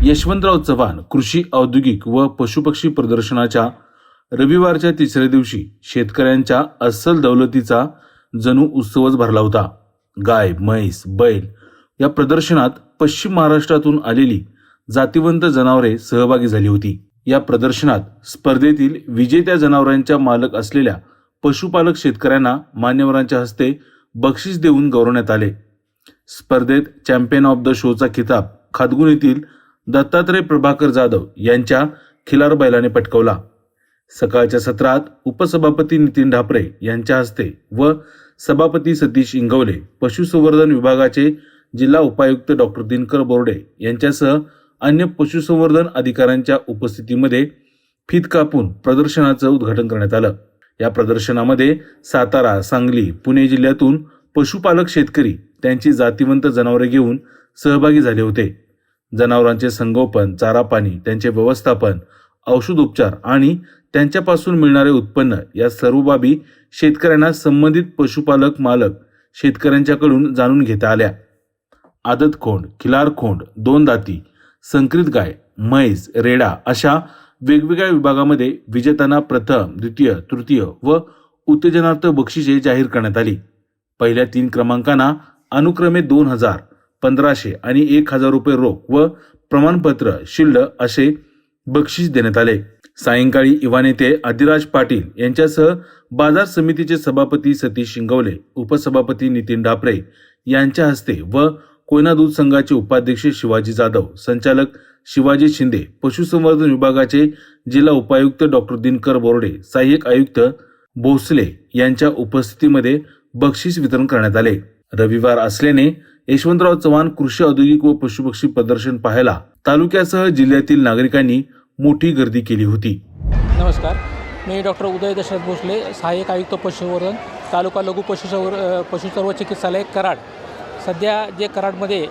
यशवंतराव चव्हाण कृषी औद्योगिक व पशुपक्षी प्रदर्शनाच्या रविवारच्या तिसऱ्या दिवशी शेतकऱ्यांच्या अस्सल दौलतीचा जणू उत्सवच भरला होता. गाय, म्हैस, बैल या प्रदर्शनात पश्चिम महाराष्ट्रातून आलेली जातिवंत जनावरे सहभागी झाली होती. या प्रदर्शनात स्पर्धेतील विजेत्या जनावरांच्या मालक असलेल्या पशुपालक शेतकऱ्यांना मान्यवरांच्या हस्ते बक्षीस देऊन गौरवण्यात आले. स्पर्धेत चॅम्पियन ऑफ द शोचा खिताब खातगुण येथील दत्तात्रय प्रभाकर जाधव यांच्या खिलार बैलाने पटकावला. सकाळच्या सत्रात उपसभापती नितीन ढापरे यांच्या हस्ते व सभापती सतीश इंगवले, पशुसंवर्धन विभागाचे जिल्हा उपायुक्त डॉक्टर दिनकर बोर्डे यांच्यासह अन्य पशुसंवर्धन अधिकाऱ्यांच्या उपस्थितीमध्ये फीत कापून प्रदर्शनाचं उद्घाटन करण्यात आलं. या प्रदर्शनामध्ये सातारा, सांगली, पुणे जिल्ह्यातून पशुपालक शेतकरी त्यांची जातिवंत जनावरे घेऊन सहभागी झाले होते. जनावरांचे संगोपन, चारा पाणी, त्यांचे व्यवस्थापन, औषधोपचार आणि त्यांच्यापासून मिळणारे उत्पन्न या सर्व बाबी शेतकऱ्यांना संबंधित पशुपालक मालक शेतकऱ्यांच्याकडून जाणून घेता आल्या. आदत खोंड, खिलार खोंड, दोन दाती, संकरित गाय, म्हैस, रेडा अशा वेगवेगळ्या विभागामध्ये विजेत्यांना प्रथम, द्वितीय, तृतीय व उत्तेजनार्थ बक्षिसे जाहीर करण्यात आली. पहिल्या 3 क्रमांकांना अनुक्रमे 2000, 1500 आणि 1000 रुपये रोख व प्रमाणपत्र, शिल्ड असे बक्षीस देण्यात आले. सायंकाळी युवा नेते आदिराज पाटील यांच्यासह बाजार समितीचे सभापती सतीश शिंगवले, उपसभापती नितीन ढापरे यांच्या हस्ते व कोयना दूध संघाचे उपाध्यक्ष शिवाजी जाधव, संचालक शिवाजी शिंदे, पशुसंवर्धन विभागाचे जिल्हा उपायुक्त डॉक्टर दिनकर बोर्डे, सहाय्यक आयुक्त भोसले यांच्या उपस्थितीमध्ये बक्षीस वितरण करण्यात आले. रविवार असल्याने यशवंतराव चव्हाण कृषी औद्योगिक व पशुपक्षी प्रदर्शन पाहायला तालुक्यासह जिल्ह्यातील नागरिकांनी मोठी गर्दी केली होती. नमस्कार, मी डॉक्टर उदय दशरथ भोसले, सहाय्यक आयुक्त पशुसंवर्धन, तालुका लघु पशुसर्व चिकित्सालय कराड. सध्या जे कराडमध्ये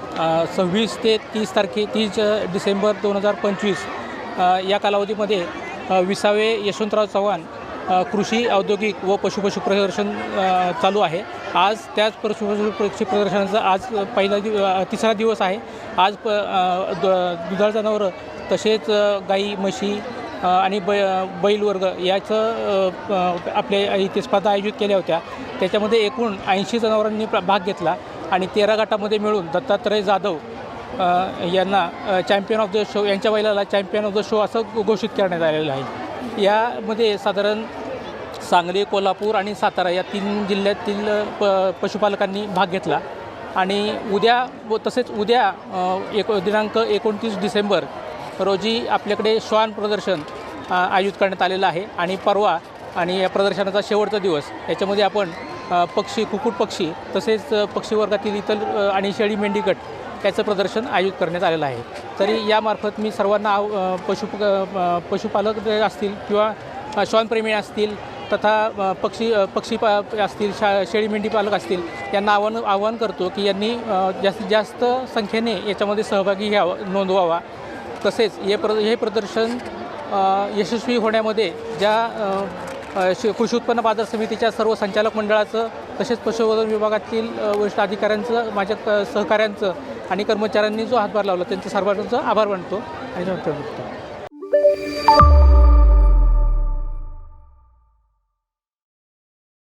26 ते 30 डिसेंबर 2025 या कालावधीमध्ये 20वे यशवंतराव चव्हाण कृषी औद्योगिक व पशुपक्षी प्रदर्शन चालू आहे. आज त्याच पशुपक्षी प्रदर्शनाचा आज तिसरा दिवस आहे. आज दुधाळ जनावरं तसेच गाई, म्हशी आणि बैल वर्ग याचं आपल्या इथे स्पर्धा आयोजित केल्या होत्या. त्याच्यामध्ये एकूण 80 जनावरांनी भाग घेतला आणि 13 गटामध्ये मिळून दत्तात्रय जाधव यांना चॅम्पियन ऑफ द शो, यांच्या बैलाला चॅम्पियन ऑफ द शो असं घोषित करण्यात आलेलं आहे. यामध्ये साधारण सांगली, कोल्हापूर आणि सातारा या 3 जिल्ह्यातील पशुपालकांनी भाग घेतला. आणि उद्या दिनांक 29 डिसेंबर रोजी आपल्याकडे श्वान प्रदर्शन आयोजित करण्यात आलेलं आहे. आणि परवा आणि या प्रदर्शनाचा शेवटचा दिवस याच्यामध्ये आपण पक्षी, कुक्कुट पक्षी तसेच पक्षी वर्गातील इतर आणि शेळी, मेंढी गट याचं प्रदर्शन आयोजित करण्यात आलेलं आहे. तरी यामार्फत मी सर्वांना पशुपालक असतील किंवा श्वानप्रेमी असतील तथा पक्षी असतील, शेळी मेंढी पालक असतील यांना आवाहन करतो की यांनी जास्तीत जास्त संख्येने याच्यामध्ये सहभागी नोंदवावा. तसेच हे प्रदर्शन यशस्वी होण्यामध्ये ज्या कृषी उत्पन्न बाजार समितीच्या सर्व संचालक मंडळाचं तसेच पशुसंवर्धन विभागातील वरिष्ठ अधिकाऱ्यांचं, माझ्या सहकाऱ्यांचं आणि कर्मचाऱ्यांनी जो हातभार लावला त्यांचं सर्वांचं आभार मानतो आणि